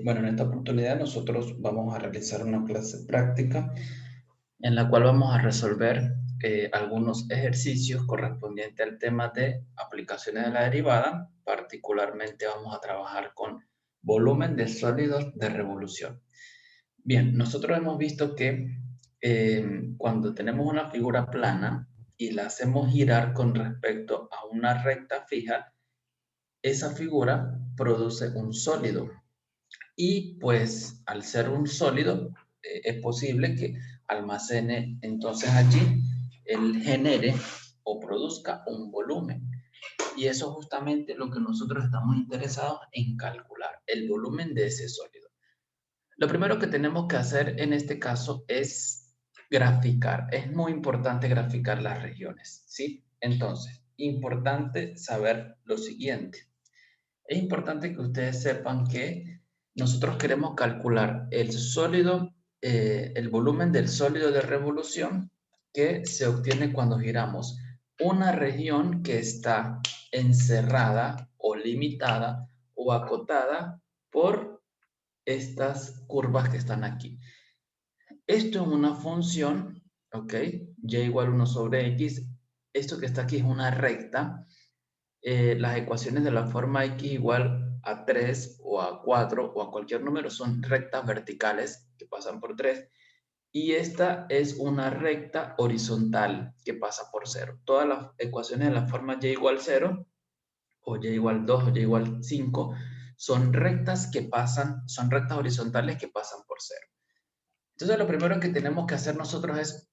Bueno, en esta oportunidad nosotros vamos a realizar una clase práctica en la cual vamos a resolver algunos ejercicios correspondientes al tema de aplicaciones de la derivada. Particularmente vamos a trabajar con volumen de sólidos de revolución. Bien, nosotros hemos visto que cuando tenemos una figura plana y la hacemos girar con respecto a una recta fija, esa figura produce un sólido. Y pues al ser un sólido, es posible que almacene entonces allí, él genere o produzca un volumen. Y eso es justamente lo que nosotros estamos interesados en calcular, el volumen de ese sólido. Lo primero que tenemos que hacer en este caso es graficar. Es muy importante graficar las regiones, ¿sí? Entonces, importante saber lo siguiente. Es importante que ustedes sepan que nosotros queremos calcular el sólido, el volumen del sólido de revolución que se obtiene cuando giramos una región que está encerrada o limitada o acotada por estas curvas que están aquí. Esto es una función, ¿ok? Y igual 1 sobre x. Esto que está aquí es una recta. Las ecuaciones de la forma x igual a 3 o a 4 o a cualquier número son rectas verticales que pasan por 3. Y esta es una recta horizontal que pasa por 0. Todas las ecuaciones de la forma y igual 0 o y igual 2 o y igual 5 son rectas horizontales que pasan por 0. Entonces, lo primero que tenemos que hacer nosotros es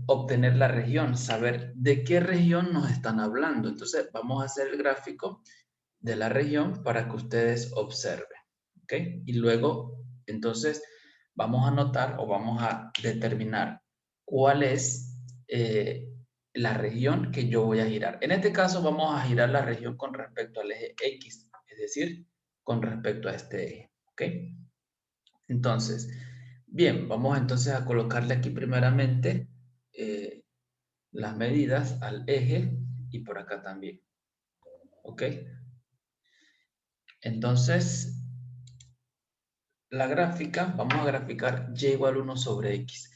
obtener la región, saber de qué región nos están hablando. Entonces, vamos a hacer el gráfico de la región para que ustedes observen, ¿ok? Y luego, entonces, vamos a anotar o vamos a determinar cuál es la región que yo voy a girar. En este caso, vamos a girar la región con respecto al eje X, es decir, con respecto a este eje, ¿ok? Entonces, bien, vamos entonces a colocarle aquí primeramente las medidas al eje y por acá también, ¿ok? Entonces, la gráfica, vamos a graficar y igual 1 sobre x.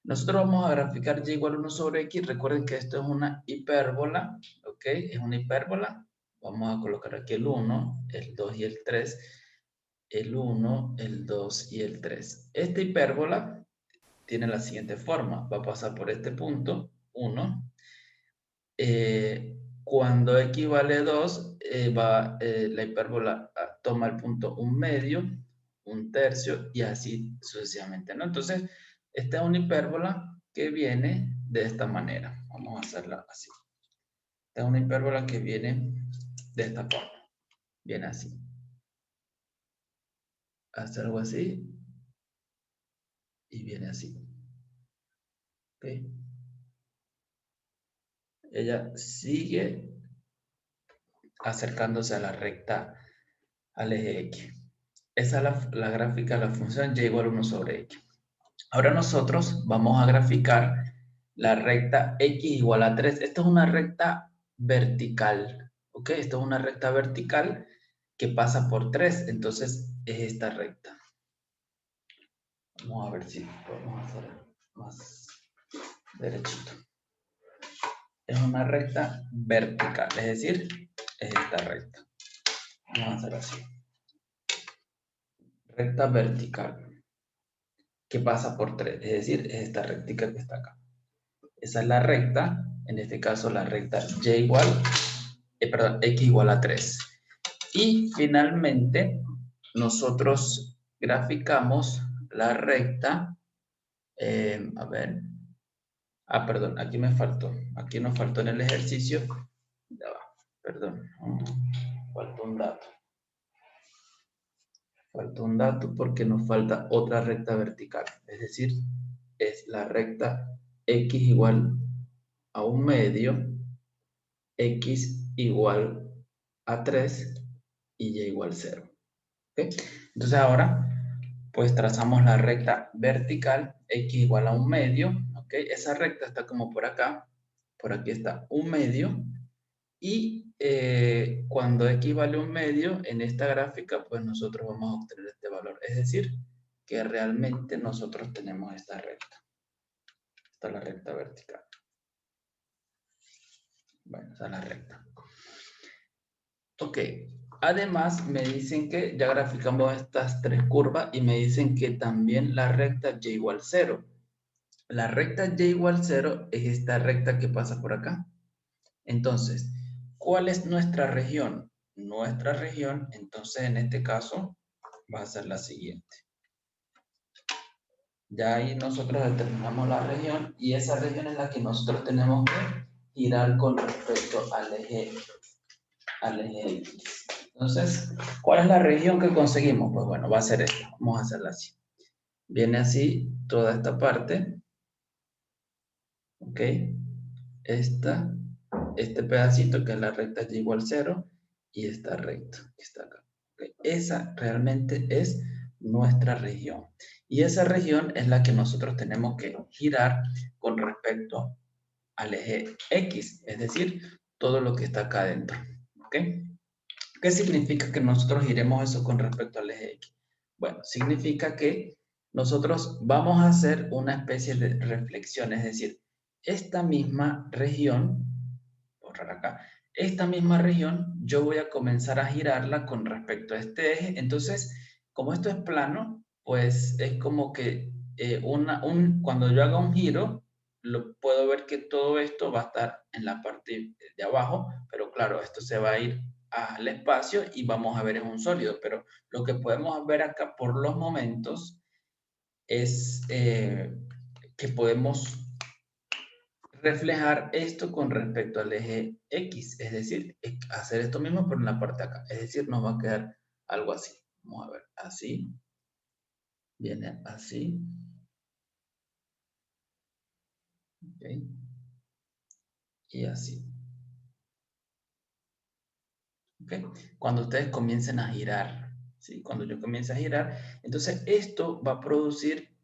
Nosotros vamos a graficar y igual 1 sobre x. Recuerden que esto es una hipérbola, ¿ok? Es una hipérbola. Vamos a colocar aquí el 1, el 2 y el 3. El 1, el 2 y el 3. Esta hipérbola tiene la siguiente forma. Va a pasar por este punto, 1. Cuando x vale 2, la hipérbola toma el punto 1 medio, 1 tercio y así sucesivamente, ¿no? Entonces, esta es una hipérbola que viene de esta manera. Vamos a hacerla así. Esta es una hipérbola que viene de esta forma. Viene así. Hace algo así y viene así. ¿Ok? Ella sigue acercándose a la recta, al eje X. Esa es la gráfica de la función y igual 1 sobre X. Ahora nosotros vamos a graficar la recta X igual a 3. Esta es una recta vertical, ¿ok? Esta es una recta vertical que pasa por 3, entonces es esta recta. Vamos a ver si podemos hacer más derechito. Es una recta vertical, es decir, es esta recta. Vamos a hacer así. Recta vertical que pasa por 3, es decir, es esta rectica que está acá. Esa es la recta, en este caso la recta x igual a 3. Y finalmente, nosotros graficamos la recta, a ver, perdón, aquí me faltó, aquí nos faltó en el ejercicio, ya va, perdón, faltó un dato. Falta un dato porque nos falta otra recta vertical, es decir, es la recta x igual a 1 medio, x igual a 3 y y igual 0. ¿Okay? Entonces ahora, pues trazamos la recta vertical, x igual a 1 medio, ¿ok? Esa recta está como por acá, por aquí está 1 medio, y cuando x vale 1/2, en esta gráfica, pues nosotros vamos a obtener este valor. Es decir, que realmente nosotros tenemos esta recta. Esta es la recta vertical. Bueno, esa es la recta. Ok. Además, me dicen que ya graficamos estas tres curvas y me dicen que también la recta y igual 0. La recta y igual 0 es esta recta que pasa por acá. Entonces, ¿cuál es nuestra región? Nuestra región, entonces en este caso, va a ser la siguiente. Ya ahí nosotros determinamos la región y esa región es la que nosotros tenemos que girar con respecto al eje X. Entonces, ¿cuál es la región que conseguimos? Pues bueno, va a ser esta. Vamos a hacerla así. Viene así toda esta parte. ¿Ok? Este pedacito que es la recta y igual 0 y esta recta que está acá. ¿Okay? Esa realmente es nuestra región. Y esa región es la que nosotros tenemos que girar con respecto al eje X, es decir, todo lo que está acá adentro. ¿Ok? ¿Qué significa que nosotros giremos eso con respecto al eje X? Bueno, significa que nosotros vamos a hacer una especie de reflexión, es decir, esta misma región, borrar acá, esta misma región yo voy a comenzar a girarla con respecto a este eje. Entonces, como esto es plano, pues es como que cuando yo haga un giro, puedo ver que todo esto va a estar en la parte de abajo, pero claro, esto se va a ir al espacio y vamos a ver es un sólido, pero lo que podemos ver acá por los momentos es que podemos reflejar esto con respecto al eje X, es decir, hacer esto mismo pero en la parte de acá, es decir, nos va a quedar algo así. Vamos a ver, así, viene así, ¿okay? Y así. ¿Okay? Cuando ustedes comiencen a girar, ¿sí? Cuando yo comience a girar, entonces esto va a producir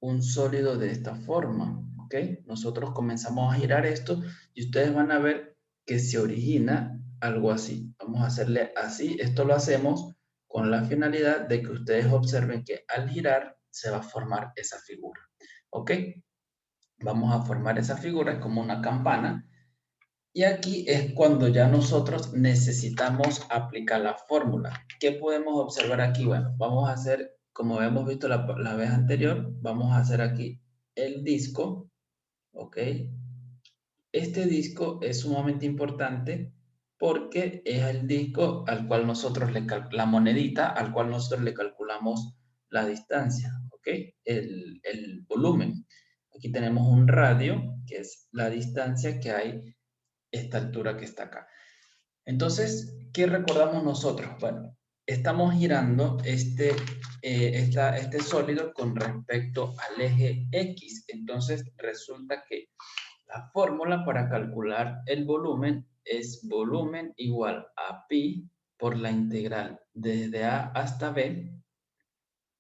un sólido de esta forma, ¿ok? Nosotros comenzamos a girar esto y ustedes van a ver que se origina algo así. Vamos a hacerle así. Esto lo hacemos con la finalidad de que ustedes observen que al girar se va a formar esa figura, ¿ok? Vamos a formar esa figura como una campana. Y aquí es cuando ya nosotros necesitamos aplicar la fórmula. ¿Qué podemos observar aquí? Bueno, vamos a hacer, como hemos visto la vez anterior, vamos a hacer aquí el disco, ¿ok? Este disco es sumamente importante porque es el disco al cual nosotros la monedita al cual nosotros le calculamos la distancia, ¿ok? El volumen. Aquí tenemos un radio, que es la distancia que hay esta altura que está acá. Entonces, ¿qué recordamos nosotros? Bueno, estamos girando este sólido con respecto al eje X. Entonces, resulta que la fórmula para calcular el volumen es volumen igual a pi por la integral desde A hasta B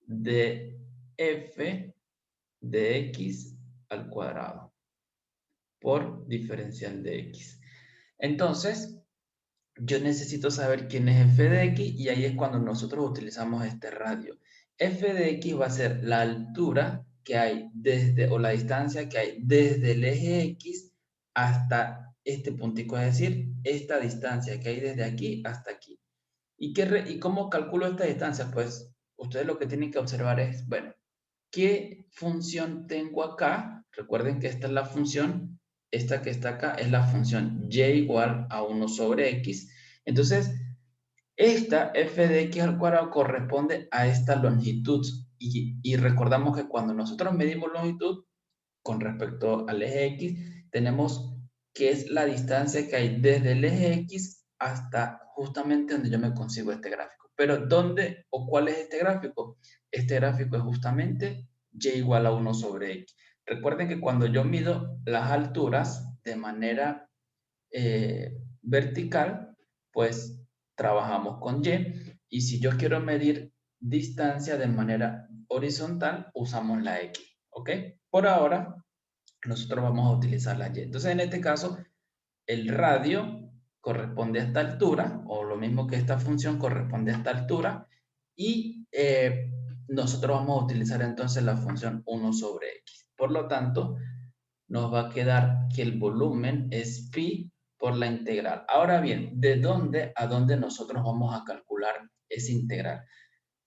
de f de x al cuadrado por diferencial de x. Entonces, yo necesito saber quién es f de x y ahí es cuando nosotros utilizamos este radio. F de x va a ser la altura que hay o la distancia que hay desde el eje x hasta este puntico, es decir, esta distancia que hay desde aquí hasta aquí. ¿Y cómo calculo esta distancia? Pues ustedes lo que tienen que observar es, bueno, ¿qué función tengo acá? Recuerden que esta es la función, esta que está acá es la función y igual a 1 sobre x. Entonces, esta f de x al cuadrado corresponde a esta longitud. Y recordamos que cuando nosotros medimos longitud con respecto al eje x, tenemos que es la distancia que hay desde el eje x hasta justamente donde yo me consigo este gráfico. Pero ¿dónde o cuál es este gráfico? Este gráfico es justamente y igual a 1 sobre x. Recuerden que cuando yo mido las alturas de manera vertical, pues trabajamos con y si yo quiero medir distancia de manera horizontal, usamos la x, ¿ok? Por ahora, nosotros vamos a utilizar la y. Entonces, en este caso, el radio corresponde a esta altura, o lo mismo que esta función corresponde a esta altura, y nosotros vamos a utilizar entonces la función 1 sobre x. Por lo tanto, nos va a quedar que el volumen es pi por la integral. Ahora bien, ¿de dónde a dónde nosotros vamos a calcular esa integral?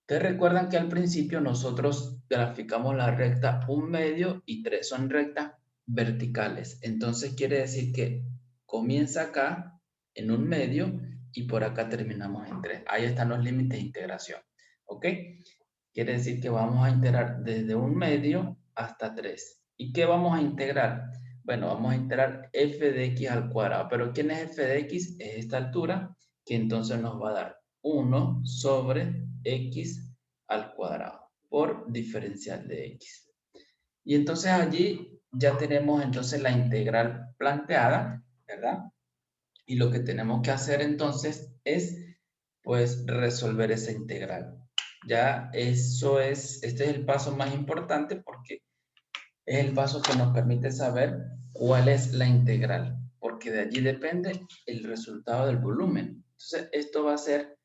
Ustedes recuerdan que al principio nosotros graficamos la recta 1/2 y 3 son rectas verticales. Entonces quiere decir que comienza acá en 1/2 y por acá terminamos en 3. Ahí están los límites de integración. ¿Ok? Quiere decir que vamos a integrar desde 1/2 hasta 3. ¿Y qué vamos a integrar? Bueno, vamos a integrar f de x al cuadrado. ¿Pero quién es f de x? Es esta altura, que entonces nos va a dar 1 sobre x al cuadrado por diferencial de x. Y entonces allí ya tenemos entonces la integral planteada, ¿verdad? Y lo que tenemos que hacer entonces es pues resolver esa integral. Ya este es el paso más importante porque es el paso que nos permite saber cuál es la integral, porque de allí depende el resultado del volumen. Entonces, esto va a ser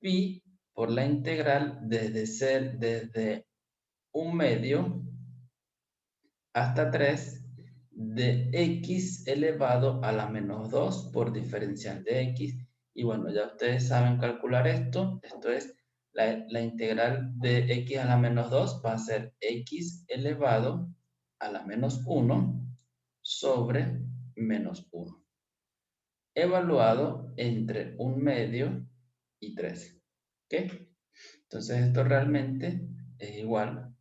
pi por la integral desde 1/2 hasta 3 de x elevado a la menos 2 por diferencial de x. Y bueno, ya ustedes saben calcular esto. Esto es la integral de x a la menos 2 va a ser x elevado a la menos 1 sobre menos 1. Evaluado entre 1/2 y 3. ¿Ok? Entonces esto realmente es igual.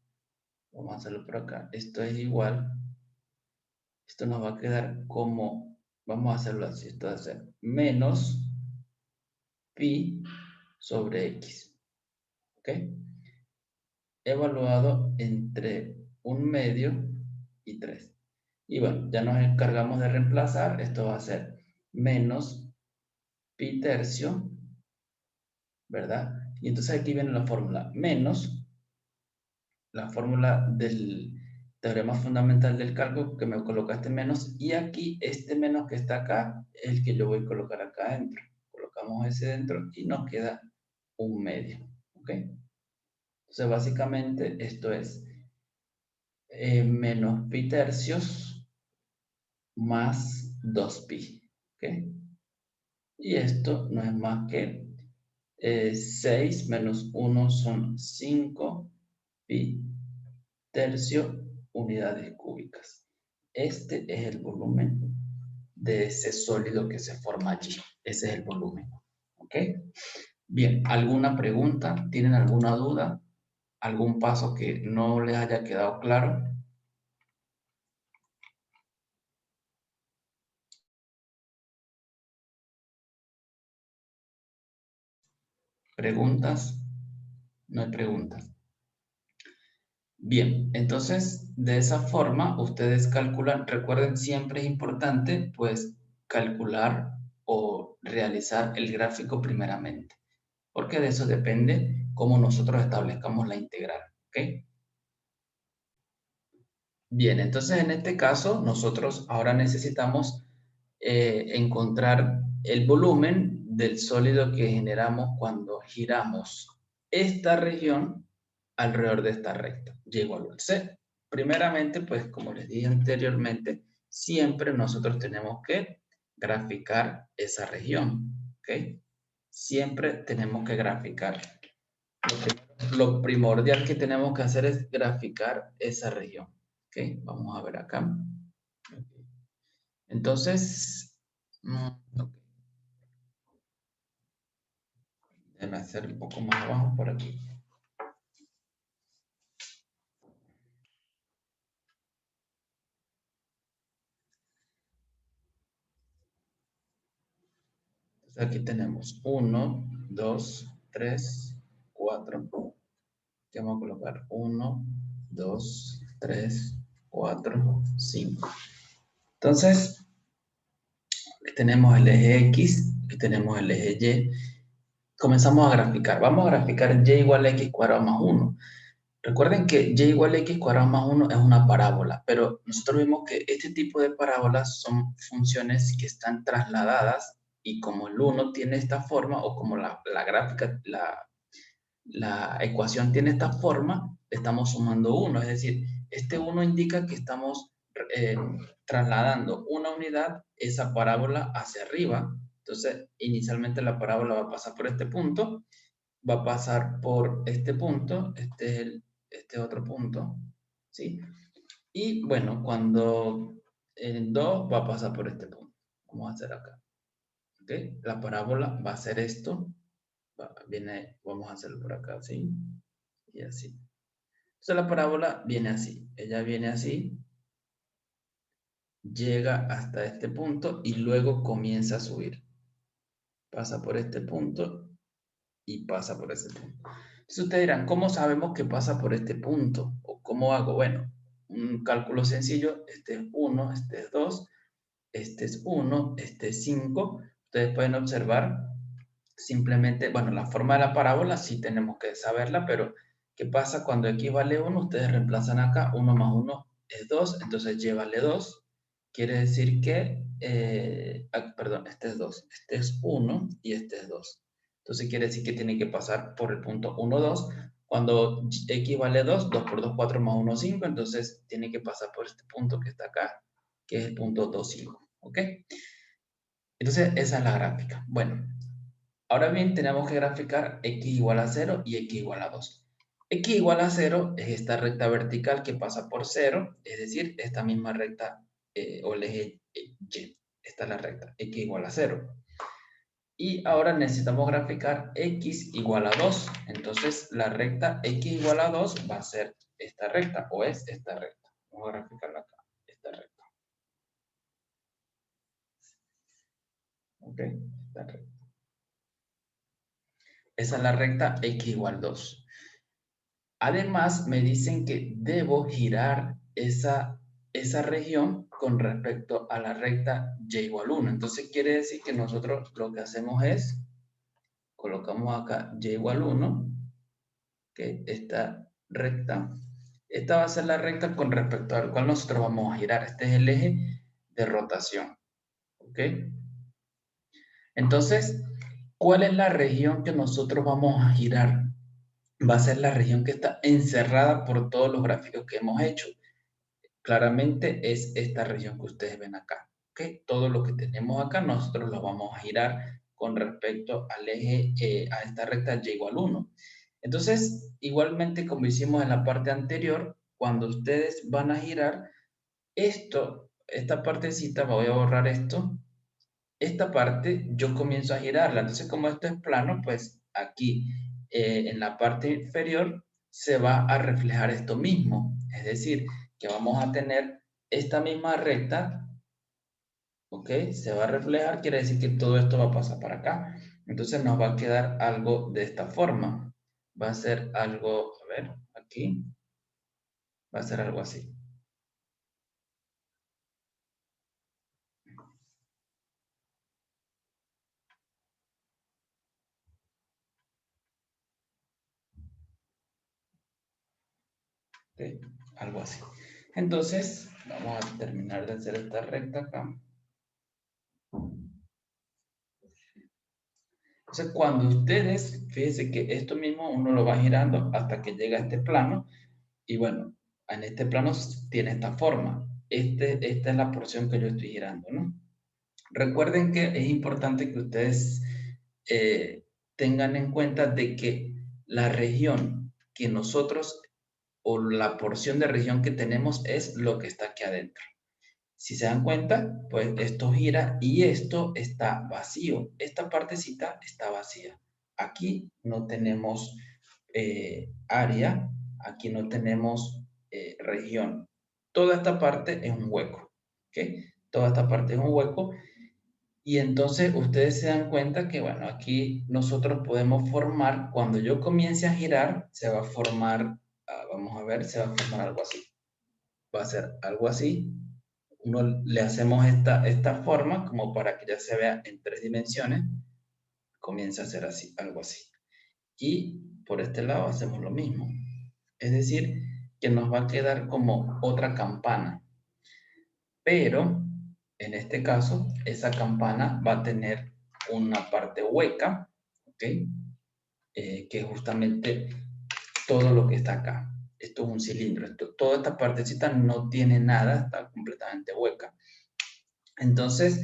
Vamos a hacerlo por acá. Esto es igual. Esto nos va a quedar como, vamos a hacerlo así, esto va a ser menos pi sobre x, ¿ok? Evaluado entre 1/2 y 3. Y bueno, ya nos encargamos de reemplazar, esto va a ser menos pi tercio, ¿verdad? Y entonces aquí viene la fórmula, menos la fórmula del teorema fundamental del cálculo que me colocaste menos, y aquí este menos que está acá es el que yo voy a colocar acá adentro. Colocamos ese dentro y nos queda 1/2, ¿ok? Entonces básicamente esto es menos pi tercios más 2pi, ¿ok? Y esto no es más que 6 menos 1 son 5 pi tercio unidades cúbicas. Este es el volumen de ese sólido que se forma allí. Ese es el volumen. ¿Ok? Bien, ¿alguna pregunta? ¿Tienen alguna duda? ¿Algún paso que no les haya quedado claro? ¿Preguntas? No hay preguntas. Bien, entonces de esa forma ustedes calculan, recuerden siempre es importante pues calcular o realizar el gráfico primeramente, porque de eso depende cómo nosotros establezcamos la integral, ¿ok? Bien, entonces en este caso nosotros ahora necesitamos encontrar el volumen del sólido que generamos cuando giramos esta región alrededor de esta recta, y igual a C. Primeramente, pues como les dije anteriormente, siempre nosotros tenemos que graficar esa región, ¿ok? Siempre tenemos que graficar. Lo primordial que tenemos que hacer es graficar esa región, ¿ok? Vamos a ver acá. Entonces, ok. Déjame hacer un poco más abajo por aquí. Entonces aquí tenemos 1, 2, 3, 4. Aquí vamos a colocar 1, 2, 3, 4, 5. Entonces, aquí tenemos el eje X, aquí tenemos el eje Y. Comenzamos a graficar. Vamos a graficar y igual a x cuadrado más 1. Recuerden que y igual a x cuadrado más 1 es una parábola, pero nosotros vimos que este tipo de parábolas son funciones que están trasladadas y como el 1 tiene esta forma, o como la gráfica, la ecuación tiene esta forma, estamos sumando 1, es decir, este 1 indica que estamos trasladando una unidad, esa parábola hacia arriba. Entonces, inicialmente la parábola va a pasar por este punto, va a pasar por este punto, este otro punto, ¿sí? Y bueno, cuando en 2 va a pasar por este punto. Vamos a hacer acá, ¿ok? La parábola va a ser esto, vamos a hacerlo por acá, ¿sí? Y así. Entonces la parábola viene así, ella viene así, llega hasta este punto y luego comienza a subir. Pasa por este punto y pasa por ese punto. Entonces ustedes dirán, ¿cómo sabemos que pasa por este punto? ¿O cómo hago? Bueno, un cálculo sencillo, este es 1, este es 2, este es 1, este es 5. Ustedes pueden observar simplemente, bueno, la forma de la parábola sí tenemos que saberla, pero ¿qué pasa cuando x vale 1? Ustedes reemplazan acá, 1 más 1 es 2, entonces y vale 2. Quiere decir que, perdón, este es 2, este es 1 y este es 2. Entonces quiere decir que tiene que pasar por el punto 1, 2. Cuando x vale 2, 2 por 2, 4 más 1, 5, entonces tiene que pasar por este punto que está acá, que es el punto 2, 5. ¿Ok? Entonces esa es la gráfica. Bueno, ahora bien, tenemos que graficar x igual a 0 y x igual a 2. X igual a 0 es esta recta vertical que pasa por 0, es decir, esta misma recta o el eje Y. Esta es la recta, x igual a 0. Y ahora necesitamos graficar x igual a 2. Entonces, la recta x igual a 2 va a ser esta recta, o es esta recta. Vamos a graficarla acá, esta recta. ¿Ok? Esta recta. Esa es la recta x igual a 2. Además, me dicen que debo girar esa región con respecto a la recta y igual a 1. Entonces, quiere decir que nosotros lo que hacemos es, colocamos acá y igual a 1, que esta recta, esta va a ser la recta con respecto al cual nosotros vamos a girar. Este es el eje de rotación. ¿Ok? Entonces, ¿cuál es la región que nosotros vamos a girar? Va a ser la región que está encerrada por todos los gráficos que hemos hecho. Claramente es esta región que ustedes ven acá. ¿Ok? Todo lo que tenemos acá nosotros lo vamos a girar con respecto al eje, a esta recta y igual a 1. Entonces, igualmente como hicimos en la parte anterior, cuando ustedes van a girar, esta partecita, voy a borrar esto, esta parte yo comienzo a girarla. Entonces, como esto es plano, pues aquí en la parte inferior se va a reflejar esto mismo. Es decir, que vamos a tener esta misma recta, ¿ok? Se va a reflejar, quiere decir que todo esto va a pasar para acá. Entonces nos va a quedar algo de esta forma. Va a ser algo, a ver, aquí, va a ser algo así. ¿Ok? Algo así. Entonces, vamos a terminar de hacer esta recta acá. Entonces, cuando ustedes, fíjense que esto mismo uno lo va girando hasta que llega a este plano, y bueno, en este plano tiene esta forma. Esta es la porción que yo estoy girando, ¿no? Recuerden que es importante que ustedes tengan en cuenta de que la región que nosotros, o la porción de región que tenemos, es lo que está aquí adentro. Si se dan cuenta, pues esto gira y esto está vacío. Esta partecita está vacía. Aquí no tenemos área, aquí no tenemos región. Toda esta parte es un hueco. ¿Ok? Toda esta parte es un hueco. Y entonces ustedes se dan cuenta que, bueno, aquí nosotros podemos formar, cuando yo comience a girar, se va a formar, vamos a ver, se va a formar algo así. Va a ser algo así. Uno le hacemos esta forma como para que ya se vea en 3 dimensiones. Comienza a ser así, algo así. Y por este lado hacemos lo mismo. Es decir, que nos va a quedar como otra campana. Pero, en este caso, esa campana va a tener una parte hueca, ¿ok? Que es justamente todo lo que está acá. Esto es un cilindro. Toda esta partecita no tiene nada, está completamente hueca. Entonces,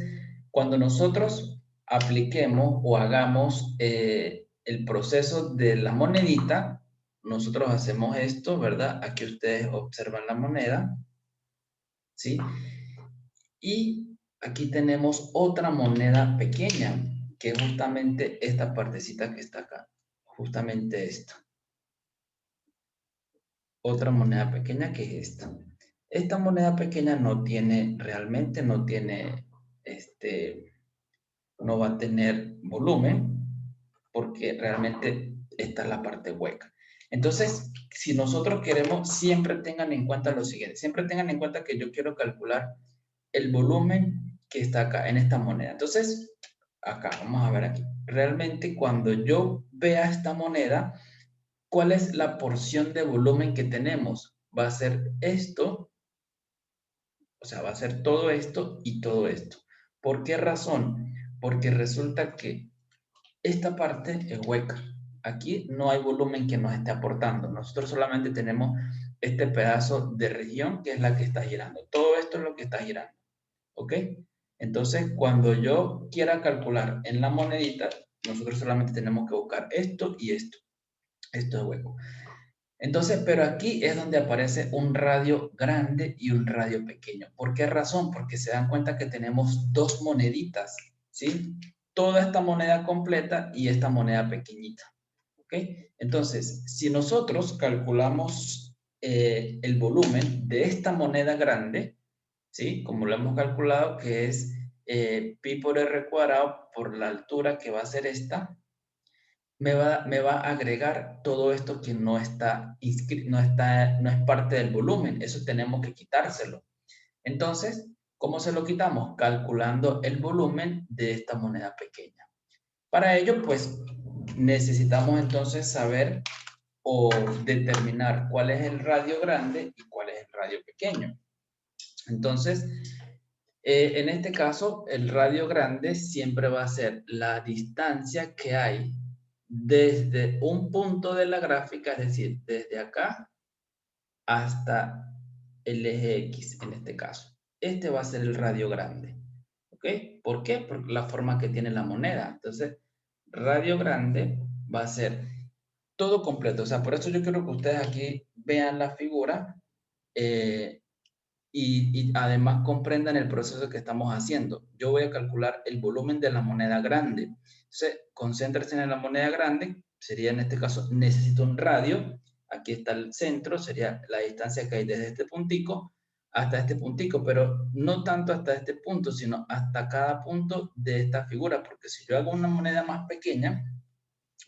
cuando nosotros apliquemos o hagamos el proceso de la monedita, nosotros hacemos esto, ¿verdad? Aquí ustedes observan la moneda, ¿sí? Y aquí tenemos otra moneda pequeña, que es justamente esta partecita que está acá, justamente esta. Otra moneda pequeña que es esta. Esta moneda pequeña realmente no tiene, no va a tener volumen, porque realmente esta es la parte hueca. Entonces, si nosotros queremos, siempre tengan en cuenta lo siguiente, siempre tengan en cuenta que yo quiero calcular el volumen que está acá en esta moneda. Entonces, acá, vamos a ver aquí. Realmente cuando yo vea esta moneda, ¿cuál es la porción de volumen que tenemos? Va a ser esto, o sea, va a ser todo esto y todo esto. ¿Por qué razón? Porque resulta que esta parte es hueca. Aquí no hay volumen que nos esté aportando. Nosotros solamente tenemos este pedazo de región que es la que está girando. Todo esto es lo que está girando. ¿Ok? Entonces, cuando yo quiera calcular en la monedita, nosotros solamente tenemos que buscar esto y esto. Esto es hueco. Entonces, pero aquí es donde aparece un radio grande y un radio pequeño. ¿Por qué razón? Porque se dan cuenta que tenemos dos moneditas, ¿sí? Toda esta moneda completa y esta moneda pequeñita, ¿ok? Entonces, si nosotros calculamos el volumen de esta moneda grande, ¿sí? Como lo hemos calculado, que es pi por r cuadrado por la altura que va a ser esta, me va a agregar todo esto que no está, no es parte del volumen. Eso tenemos que quitárselo. Entonces, ¿cómo se lo quitamos? Calculando el volumen de esta moneda pequeña. Para ello, pues, necesitamos entonces saber o determinar cuál es el radio grande y cuál es el radio pequeño. Entonces, en este caso, el radio grande siempre va a ser la distancia que hay desde un punto de la gráfica, es decir, desde acá hasta el eje X en este caso. Este va a ser el radio grande. ¿Ok? ¿Por qué? Por la forma que tiene la moneda. Entonces, radio grande va a ser todo completo. O sea, por eso yo quiero que ustedes aquí vean la figura eh, y además comprendan el proceso que estamos haciendo. Yo voy a calcular el volumen de la moneda grande. Entonces, concéntrense en la moneda grande, sería en este caso, necesito un radio, aquí está el centro, sería la distancia que hay desde este puntico hasta este puntico, pero no tanto hasta este punto, sino hasta cada punto de esta figura, porque si yo hago una moneda más pequeña,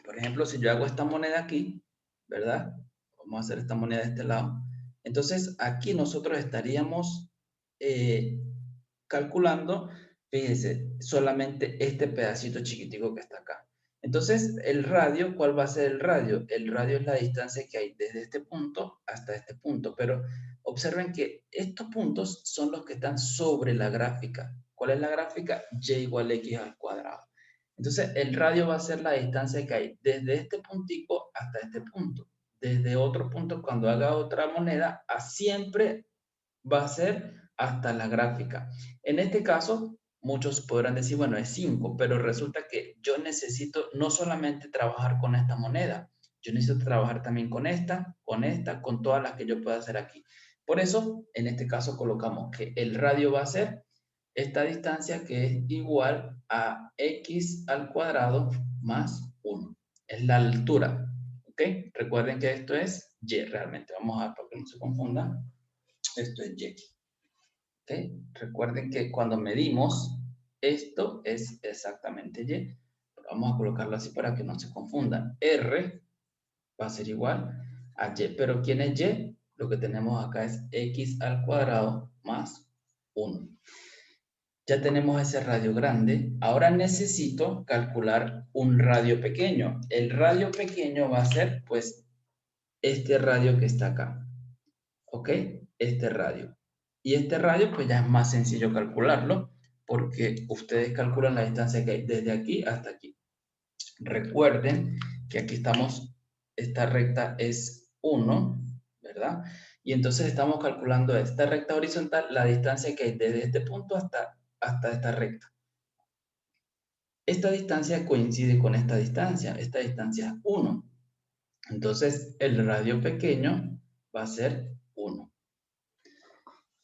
por ejemplo, si yo hago esta moneda aquí, ¿verdad? Vamos a hacer esta moneda de este lado. Entonces, aquí nosotros estaríamos eh, calculando, fíjense, solamente este pedacito chiquitico que está acá. Entonces, el radio, ¿cuál va a ser el radio? El radio es la distancia que hay desde este punto hasta este punto, pero observen que estos puntos son los que están sobre la gráfica. ¿Cuál es la gráfica? Y igual a x al cuadrado. Entonces, el radio va a ser la distancia que hay desde este puntico hasta este punto. Desde otro punto, cuando haga otra moneda, siempre va a ser hasta la gráfica. En este caso, muchos podrán decir, bueno, es 5, pero resulta que yo necesito no solamente trabajar con esta moneda, yo necesito trabajar también con esta, con todas las que yo pueda hacer aquí. Por eso, en este caso, colocamos que el radio va a ser esta distancia que es igual a x al cuadrado más 1. Es la altura, ¿ok? Recuerden que esto es y realmente. Vamos a, para que no se confunda, esto es y. ¿Ok? Recuerden que cuando medimos, esto es exactamente y. Vamos a colocarlo así para que no se confundan. R va a ser igual a y. Pero ¿quién es y? Lo que tenemos acá es x al cuadrado más 1. Ya tenemos ese radio grande. Ahora necesito calcular un radio pequeño. El radio pequeño va a ser, pues, este radio que está acá. ¿Ok? Este radio. Y este radio, pues ya es más sencillo calcularlo, porque ustedes calculan la distancia que hay desde aquí hasta aquí. Recuerden que aquí estamos, esta recta es 1, ¿verdad? Y entonces estamos calculando esta recta horizontal, la distancia que hay desde este punto hasta esta recta. Esta distancia coincide con esta distancia es 1. Entonces, el radio pequeño va a ser 1.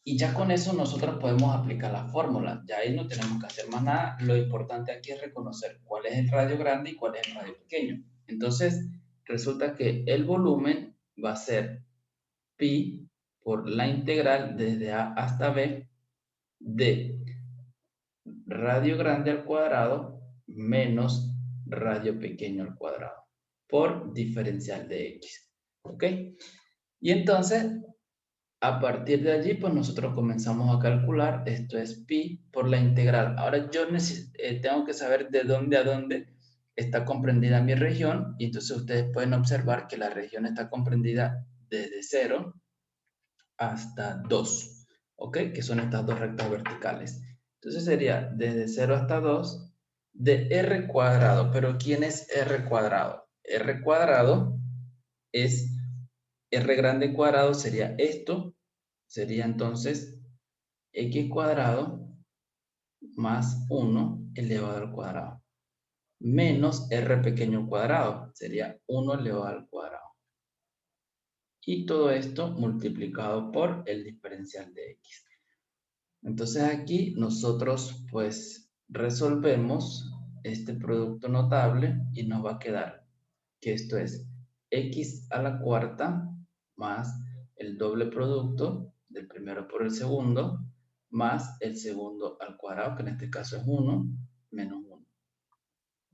Y ya con eso nosotros podemos aplicar la fórmula. Ya ahí no tenemos que hacer más nada. Lo importante aquí es reconocer cuál es el radio grande y cuál es el radio pequeño. Entonces, resulta que el volumen va a ser pi por la integral desde A hasta B de radio grande al cuadrado menos radio pequeño al cuadrado por diferencial de x. ¿Ok? Y entonces, a partir de allí, pues nosotros comenzamos a calcular, esto es pi por la integral. Ahora yo tengo que saber de dónde a dónde está comprendida mi región, y entonces ustedes pueden observar que la región está comprendida desde 0 hasta 2, ¿ok? Que son estas dos rectas verticales. Entonces sería desde 0 hasta 2 de r cuadrado. Pero ¿quién es r cuadrado? R cuadrado es r grande cuadrado, sería esto, sería entonces x cuadrado más 1 elevado al cuadrado, menos r pequeño cuadrado, sería 1 elevado al cuadrado. Y todo esto multiplicado por el diferencial de x. Entonces aquí nosotros pues resolvemos este producto notable y nos va a quedar que esto es x a la cuarta más el doble producto del primero por el segundo más el segundo al cuadrado, que en este caso es 1 menos 1,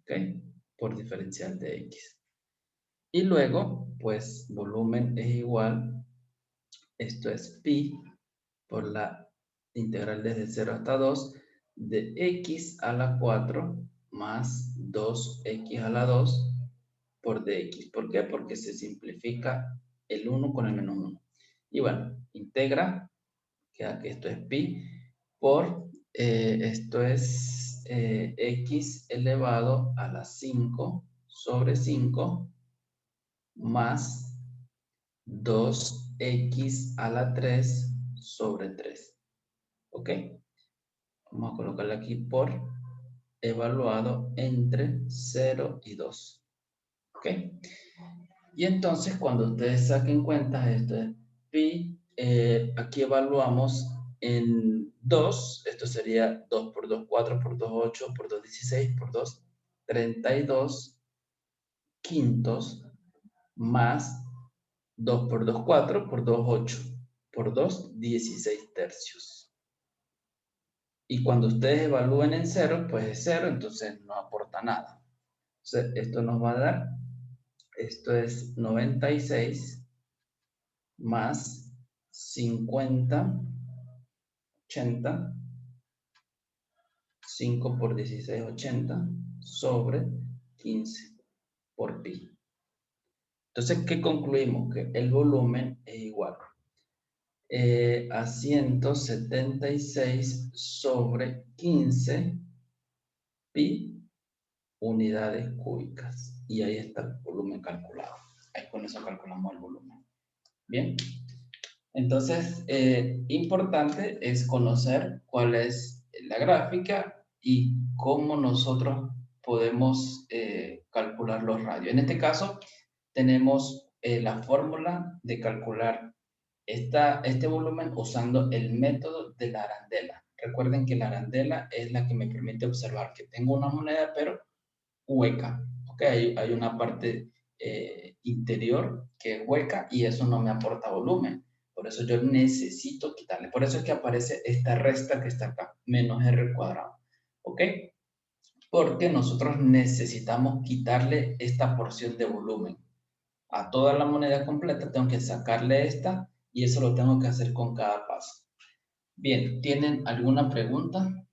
¿ok? Por diferencial de x. Y luego, pues volumen es igual, esto es pi por la integral desde 0 hasta 2 de x a la 4 más 2x a la 2 por dx. ¿Por qué? Porque se simplifica el 1 con el menos 1. Y bueno, integra, queda que esto es pi, por esto es x elevado a la 5 sobre 5 más 2x a la 3 sobre 3. ¿Ok? Vamos a colocarle aquí por evaluado entre 0 y 2. ¿Ok? Y entonces cuando ustedes saquen cuentas, esto es pi, aquí evaluamos en 2, esto sería 2 por 2, 4 por 2, 8 por 2, 16 por 2, 32 quintos más 2 por 2, 4 por 2, 8 por 2, 16 tercios. Y cuando ustedes evalúen en 0, pues es 0, entonces no aporta nada. Entonces, esto nos va a dar, esto es 96 más 50, 80, 5 por 16, 80, sobre 15 por pi. Entonces, ¿qué concluimos? Que el volumen es igual a 176 sobre 15 pi unidades cúbicas. Y ahí está el volumen calculado. Ahí con eso calculamos el volumen. Bien. Entonces, importante es conocer cuál es la gráfica y cómo nosotros podemos calcular los radios. En este caso, tenemos la fórmula de calcular este volumen usando el método de la arandela. Recuerden que la arandela es la que me permite observar que tengo una moneda, pero hueca. ¿Okay? Hay una parte interior que es hueca y eso no me aporta volumen. Por eso yo necesito quitarle. Por eso es que aparece esta resta que está acá, menos r cuadrado. ¿Ok? Porque nosotros necesitamos quitarle esta porción de volumen. A toda la moneda completa tengo que sacarle esta y eso lo tengo que hacer con cada paso. Bien, ¿tienen alguna pregunta?